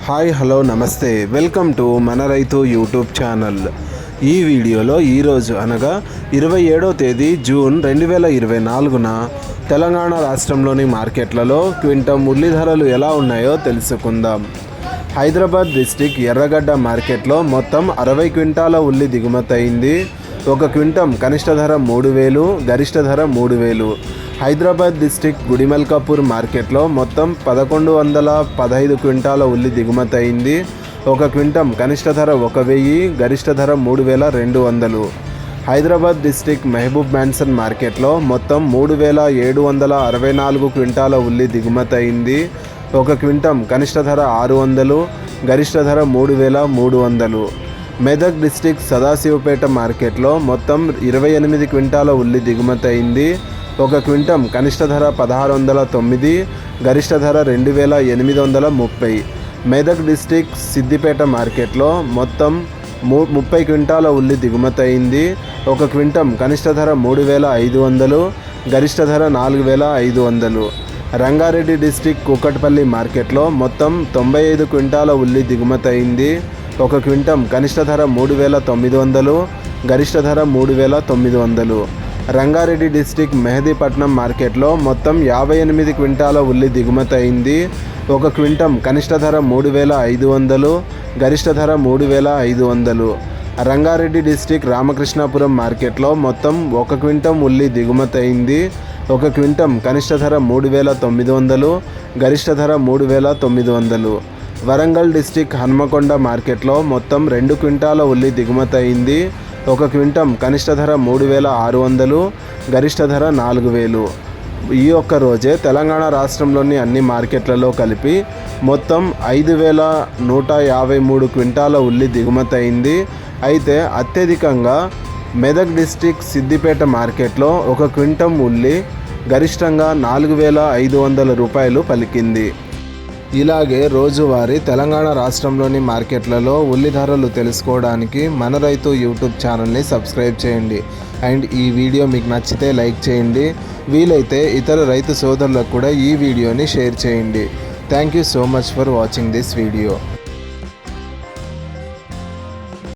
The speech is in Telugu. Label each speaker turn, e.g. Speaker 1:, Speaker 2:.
Speaker 1: హాయ్ హలో నమస్తే వెల్కమ్ టు మన రైతు యూట్యూబ్ ఛానల్. ఈ వీడియోలో ఈరోజు అనగా 27వ తేదీ జూన్ 2024న తెలంగాణ రాష్ట్రంలోని మార్కెట్లలో క్వింటం ఉల్లి ధరలు ఎలా ఉన్నాయో తెలుసుకుందాం. హైదరాబాద్ డిస్టిక్ ఎర్రగడ్డ మార్కెట్లో మొత్తం 60 క్వింటాల ఉల్లి దిగుమతి అయింది. ఒక క్వింటం కనిష్ట ధర 3000, గరిష్ట ధర 3000. హైదరాబాద్ డిస్టిక్ గుడిమల్కాపూర్ మార్కెట్లో మొత్తం 1115 క్వింటాల ఉల్లి దిగుమతి అయింది. ఒక క్వింటం కనిష్ట ధర 1000, గరిష్ట ధర 3200. హైదరాబాద్ డిస్టిక్ మహబూబ్ మ్యాన్సన్ మార్కెట్లో మొత్తం 3764 క్వింటాల ఉల్లి దిగుమతి అయింది. ఒక క్వింటం కనిష్ట ధర 600, గరిష్ట ధర 3300. మెదక్ డిస్టిక్ సదాశివపేట మార్కెట్లో మొత్తం 28 క్వింటాల ఉల్లి దిగుమతి అయింది. ఒక క్వింటం కనిష్ట ధర 1609, గరిష్ట ధర 2830. మెదక్ డిస్టిక్ సిద్దిపేట మార్కెట్లో మొత్తం 30 క్వింటాల ఉల్లి దిగుమతి అయింది. ఒక క్వింటం కనిష్ట ధర 3500, గరిష్ట ధర 4500. రంగారెడ్డి డిస్టిక్ కూకట్పల్లి మార్కెట్లో మొత్తం 95 క్వింటాల ఉల్లి దిగుమతి అయింది. ఒక క్వింటం కనిష్ట ధర 3900, గరిష్ట ధర 3900. రంగారెడ్డి డిస్టిక్ మెహదీపట్నం మార్కెట్లో మొత్తం 58 క్వింటాల ఉల్లి దిగుమతి అయింది. ఒక క్వింటం కనిష్ట ధర 3500, గరిష్ట ధర 3500. రంగారెడ్డి డిస్టిక్ రామకృష్ణాపురం మార్కెట్లో మొత్తం 1 క్వింటం ఉల్లి దిగుమతి అయింది. ఒక క్వింటం కనిష్ట ధర 3900, గరిష్ట ధర 3900. వరంగల్ డిస్టిక్ హన్మకొండ మార్కెట్లో మొత్తం 2 క్వింటాల ఉల్లి దిగుమతి అయింది. ఒక క్వింటం కనిష్ట ధర 3600, గరిష్ట ధర 4000. ఈ ఒక్క రోజే తెలంగాణ రాష్ట్రంలోని అన్ని మార్కెట్లలో కలిపి మొత్తం 5153 క్వింటాల ఉల్లి దిగుమతి అయింది. అయితే అత్యధికంగా మెదక్ డిస్టిక్ సిద్దిపేట మార్కెట్లో 1 క్వింటం ఉల్లి గరిష్టంగా 4500 రూపాయలు పలికింది. ఇలాగే రోజువారీ తెలంగాణ రాష్ట్రంలోని మార్కెట్లలో ఉల్లి ధరలు తెలుసుకోవడానికి మన రైతు యూట్యూబ్ ఛానల్ని సబ్స్క్రైబ్ చేయండి. అండ్ ఈ వీడియో మీకు నచ్చితే లైక్ చేయండి. వీలైతే ఇతర రైతు సోదరులకు కూడా ఈ వీడియోని షేర్ చేయండి. Thank you so much for watching this video.